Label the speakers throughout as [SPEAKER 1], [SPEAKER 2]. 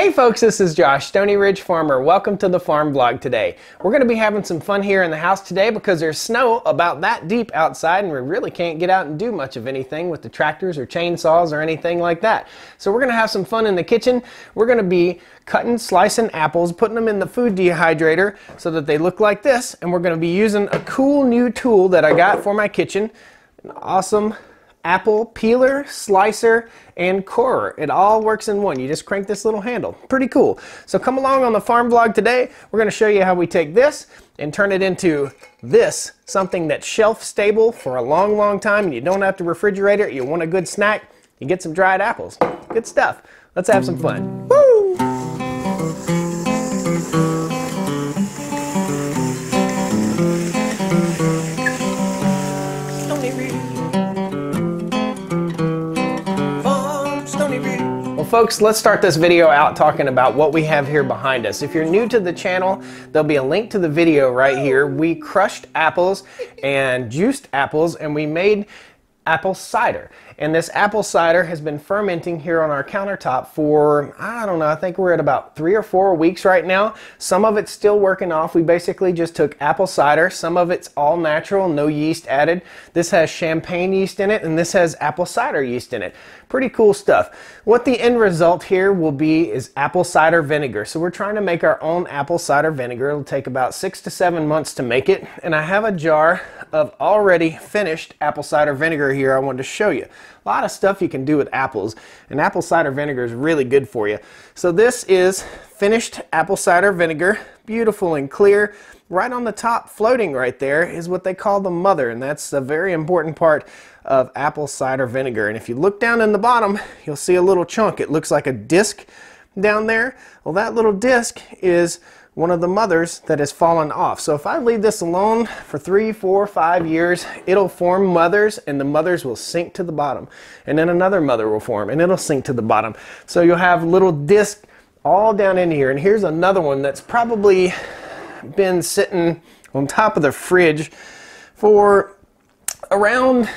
[SPEAKER 1] Hey folks, this is Josh, Stoney Ridge Farmer. Welcome to the farm vlog today. We're going to be having some fun here in the house today because there's snow about that deep outside and we really can't get out and do much of anything with the tractors or chainsaws or anything like that. So we're going to have some fun in the kitchen. We're going to be cutting, slicing apples, putting them in the food dehydrator so that they look like this, and we're going to be using a cool new tool that I got for my kitchen. An awesome apple peeler, slicer, and corer. It all works in one. You just crank this little handle. Pretty cool. So come along on the farm vlog today. We're going to show you how we take this and turn it into this, something that's shelf stable for a long time, and you don't have to refrigerate it. You want a good snack, you get some dried apples. Good stuff. Let's have some fun. Woo! Folks, let's start this video out talking about what we have here behind us. If you're new to the channel, there'll be a link to the video right here. We crushed apples and juiced apples and we made apple cider. And this apple cider has been fermenting here on our countertop for, I don't know, I think we're at about 3 or 4 weeks right now. Some of it's still working off. We basically just took apple cider. Some of it's all natural, no yeast added. This has champagne yeast in it and this has apple cider yeast in it. Pretty cool stuff. What the end result here will be is apple cider vinegar. So we're trying to make our own apple cider vinegar. It'll take about 6 to 7 months to make it. And I have a jar of already finished apple cider vinegar here I wanted to show you. A lot of stuff you can do with apples, and apple cider vinegar is really good for you. So this is finished apple cider vinegar, beautiful and clear. Right on the top, floating right there, is what they call the mother, and that's a very important part of apple cider vinegar. And if you look down in the bottom, you'll see a little chunk. It looks like a disc down there. Well, that little disc is one of the mothers that has fallen off. So if I leave this alone for 3, 4, 5 years, it'll form mothers, and the mothers will sink to the bottom. And then another mother will form, and it'll sink to the bottom. So you'll have little discs all down in here. And here's another one that's probably been sitting on top of the fridge for around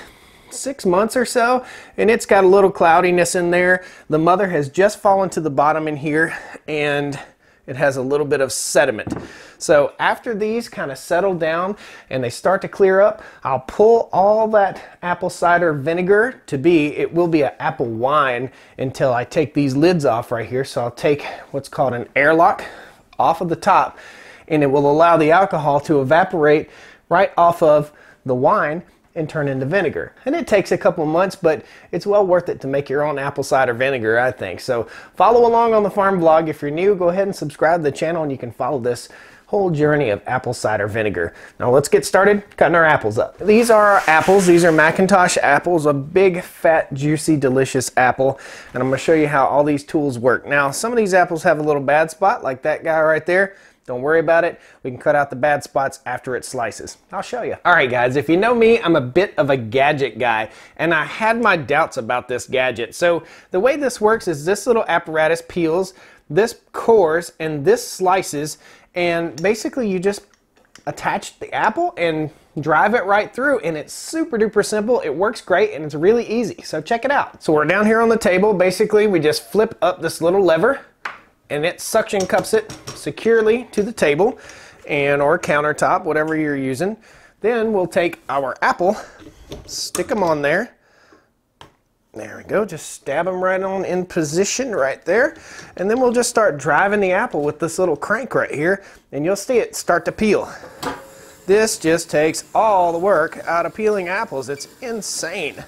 [SPEAKER 1] 6 months or so, and it's got a little cloudiness in there. The mother has just fallen to the bottom in here, and it has a little bit of sediment. So after these kind of settle down and they start to clear up, I'll pull all that apple cider vinegar it will be an apple wine until I take these lids off right here. So I'll take what's called an airlock off of the top, and it will allow the alcohol to evaporate right off of the wine and turn into vinegar. And it takes a couple months, but it's well worth it to make your own apple cider vinegar, I think. So follow along on the farm vlog. If you're new, go ahead and subscribe to the channel and you can follow this whole journey of apple cider vinegar. Now let's get started cutting our apples up. These are our apples. These are Macintosh apples, a big, fat, juicy, delicious apple. And I'm gonna show you how all these tools work. Now, some of these apples have a little bad spot, like that guy right there. Don't worry about it. We can cut out the bad spots after it slices. I'll show you. All right, guys, if you know me, I'm a bit of a gadget guy, and I had my doubts about this gadget. So the way this works is this little apparatus peels, this cores, and this slices, and basically you just attach the apple and drive it right through, and it's super duper simple. It works great, and it's really easy. So check it out. So we're down here on the table. Basically, we just flip up this little lever, and it suction cups it securely to the table or countertop, whatever you're using. Then we'll take our apple, stick them on there. There we go, just stab them right on in position right there. And then we'll just start driving the apple with this little crank right here, and you'll see it start to peel. This just takes all the work out of peeling apples. It's insane.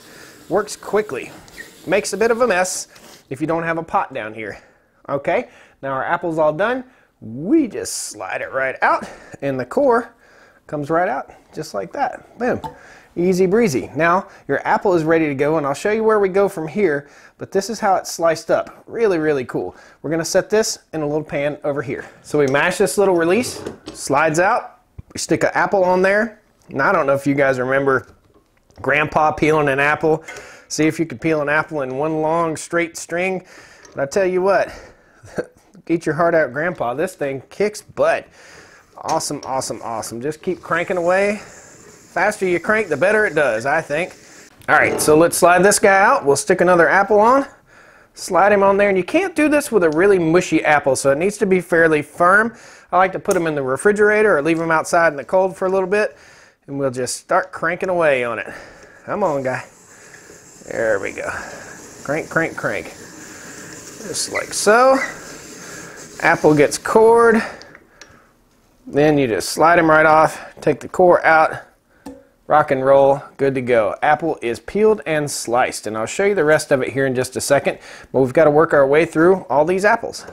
[SPEAKER 1] Works quickly. Makes a bit of a mess if you don't have a pot down here. Okay, now our apple's all done. We just slide it right out, and the core comes right out just like that. Boom. Easy breezy. Now your apple is ready to go, and I'll show you where we go from here, but this is how it's sliced up. Really, really cool. We're gonna set this in a little pan over here. So we mash this little release, slides out, we stick an apple on there. And I don't know if you guys remember Grandpa peeling an apple. See if you could peel an apple in one long straight string. But I tell you what, eat your heart out, Grandpa. This thing kicks butt. Awesome, awesome, awesome. Just keep cranking away. Faster you crank, the better it does, I think. All right, so let's slide this guy out. We'll stick another apple on, Slide him on there, and you can't do this with a really mushy apple, so it needs to be fairly firm. I like to put them in the refrigerator or leave them outside in the cold for a little bit, and we'll just start cranking away on it. Come on, guy. There we go. Crank, crank, crank. Just like so. Apple gets cored. Then you just slide him right off, take the core out, rock and roll, good to go. Apple is peeled and sliced, and I'll show you the rest of it here in just a second, but we've got to work our way through all these apples.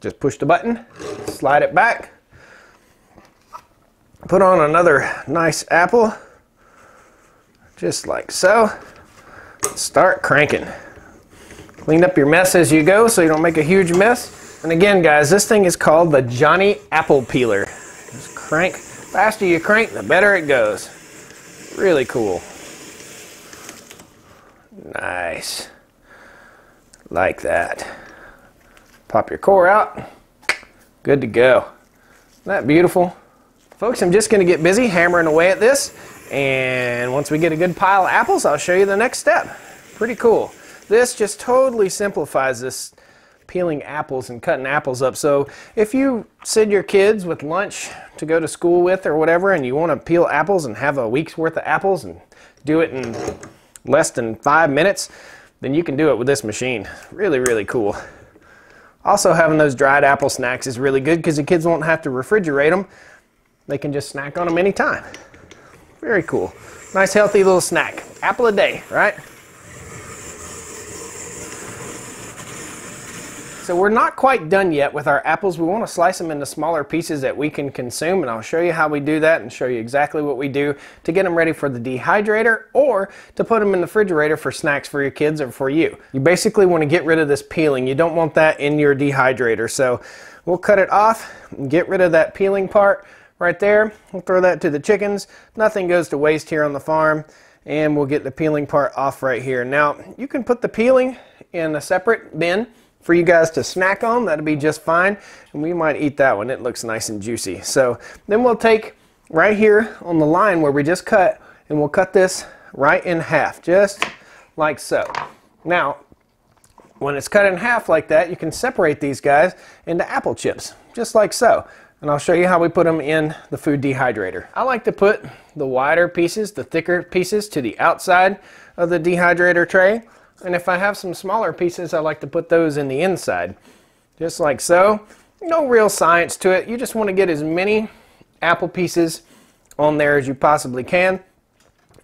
[SPEAKER 1] Just push the button, slide it back, put on another nice apple, just like so. Start cranking. Clean up your mess as you go so you don't make a huge mess. And again, guys, this thing is called the Johnny Apple Peeler. Just crank. Faster you crank, the better it goes. Really cool. Nice. Like that. Pop your core out. Good to go. Isn't that beautiful? Folks, I'm just going to get busy hammering away at this. And once we get a good pile of apples, I'll show you the next step. Pretty cool. This just totally simplifies this peeling apples and cutting apples up. So if you send your kids with lunch to go to school with or whatever, and you want to peel apples and have a week's worth of apples and do it in less than 5 minutes, then you can do it with this machine. Really, really cool. Also, having those dried apple snacks is really good because the kids won't have to refrigerate them. They can just snack on them anytime. Very cool. Nice healthy little snack. Apple a day, right? So we're not quite done yet with our apples. We want to slice them into smaller pieces that we can consume, and I'll show you how we do that and show you exactly what we do to get them ready for the dehydrator or to put them in the refrigerator for snacks for your kids or for you. You basically want to get rid of this peeling. You don't want that in your dehydrator. So we'll cut it off and get rid of that peeling part right there. We'll throw that to the chickens. Nothing goes to waste here on the farm, and we'll get the peeling part off right here. Now, you can put the peeling in a separate bin for you guys to snack on. That'll be just fine, and we might eat that one. It looks nice and juicy. So then we'll take right here on the line where we just cut, and we'll cut this right in half, just like so. Now, when it's cut in half like that, you can separate these guys into apple chips, just like so. And I'll show you how we put them in the food dehydrator. I like to put the wider pieces, the thicker pieces, to the outside of the dehydrator tray. And if I have some smaller pieces, I like to put those in the inside, just like so. No real science to it. You just want to get as many apple pieces on there as you possibly can.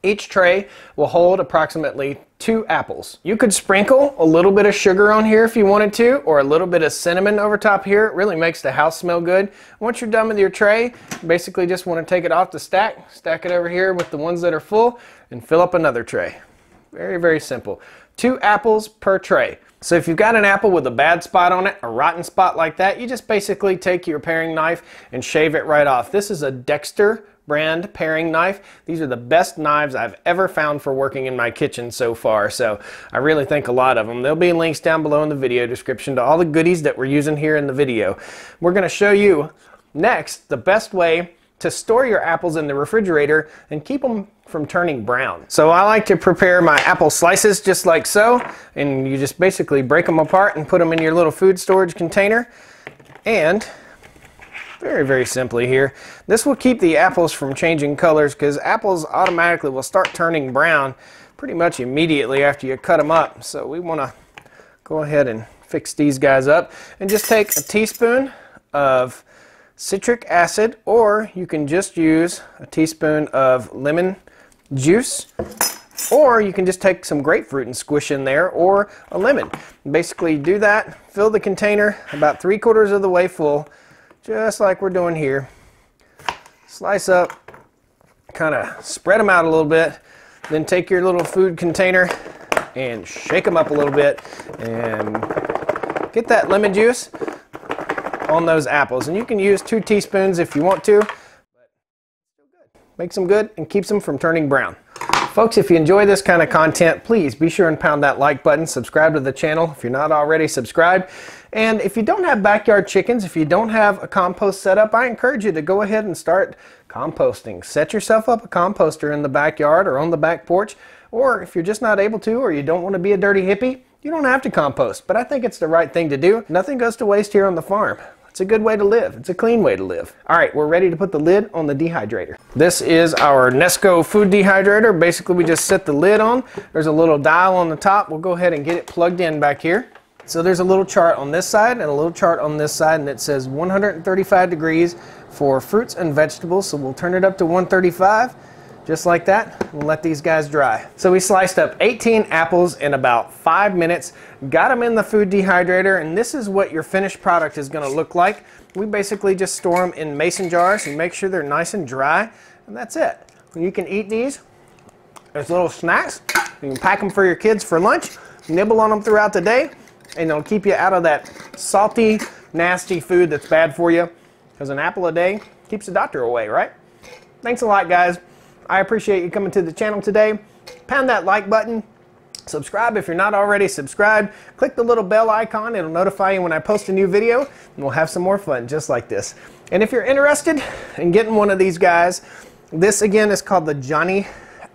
[SPEAKER 1] Each tray will hold approximately 2 apples. You could sprinkle a little bit of sugar on here if you wanted to, or a little bit of cinnamon over top here. It really makes the house smell good. Once you're done with your tray, you basically just want to take it off the stack, stack it over here with the ones that are full, and fill up another tray. Very, very simple. 2 apples per tray. So if you've got an apple with a bad spot on it, a rotten spot like that, you just basically take your paring knife and shave it right off. This is a Dexter brand paring knife. These are the best knives I've ever found for working in my kitchen so far, so I really think a lot of them. There'll be links down below in the video description to all the goodies that we're using here in the video. We're going to show you next the best way to store your apples in the refrigerator and keep them from turning brown. So I like to prepare my apple slices just like so, and you just basically break them apart and put them in your little food storage container. And very, very simply here, this will keep the apples from changing colors, because apples automatically will start turning brown pretty much immediately after you cut them up. So we want to go ahead and fix these guys up, and just take a teaspoon of citric acid, or you can just use a teaspoon of lemon juice, or you can just take some grapefruit and squish in there, or a lemon. Basically do that, fill the container about 3/4 of the way full, just like we're doing here. Slice up, kind of spread them out a little bit, then take your little food container and shake them up a little bit and get that lemon juice on those apples. And you can use 2 teaspoons if you want to, but still good. Makes them good and keeps them from turning brown. Folks, if you enjoy this kind of content, please be sure and pound that like button. Subscribe to the channel if you're not already subscribed. And if you don't have backyard chickens, if you don't have a compost set up, I encourage you to go ahead and start composting. Set yourself up a composter in the backyard or on the back porch. Or if you're just not able to, or you don't want to be a dirty hippie, You don't have to compost, but I think it's the right thing to do. Nothing goes to waste here on the farm. It's a good way to live. It's a clean way to live. All right, we're ready to put the lid on the dehydrator. This is our Nesco food dehydrator. Basically, we just set the lid on. There's a little dial on the top. We'll go ahead and get it plugged in back here. So there's a little chart on this side and a little chart on this side, and it says 135 degrees for fruits and vegetables. So we'll turn it up to 135. Just like that, we'll let these guys dry. So we sliced up 18 apples in about 5 minutes, got them in the food dehydrator, and this is what your finished product is gonna look like. We basically just store them in mason jars and make sure they're nice and dry, and that's it. You can eat these as little snacks. You can pack them for your kids for lunch, nibble on them throughout the day, and it'll keep you out of that salty, nasty food that's bad for you, because an apple a day keeps the doctor away, right? Thanks a lot, guys. I appreciate you coming to the channel today. Pound that like button. Subscribe if you're not already subscribed. Click the little bell icon. It'll notify you when I post a new video, and we'll have some more fun just like this. And if you're interested in getting one of these guys, this again is called the Johnny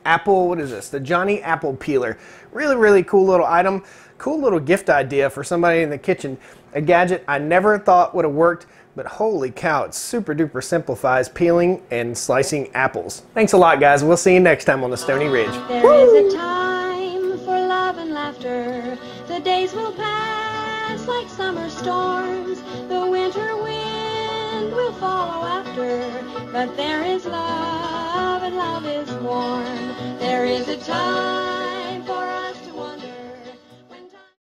[SPEAKER 1] Apple, what is this? The Johnny Apple Peeler. Really, really cool little item. Cool little gift idea for somebody in the kitchen. A gadget I never thought would have worked, but holy cow, it super duper simplifies peeling and slicing apples. Thanks a lot, guys. We'll see you next time on the Stoney Ridge.
[SPEAKER 2] There is a time for love and laughter. The days will pass like summer storms. The winter wind will follow after. But there is love and love is warm. There is a time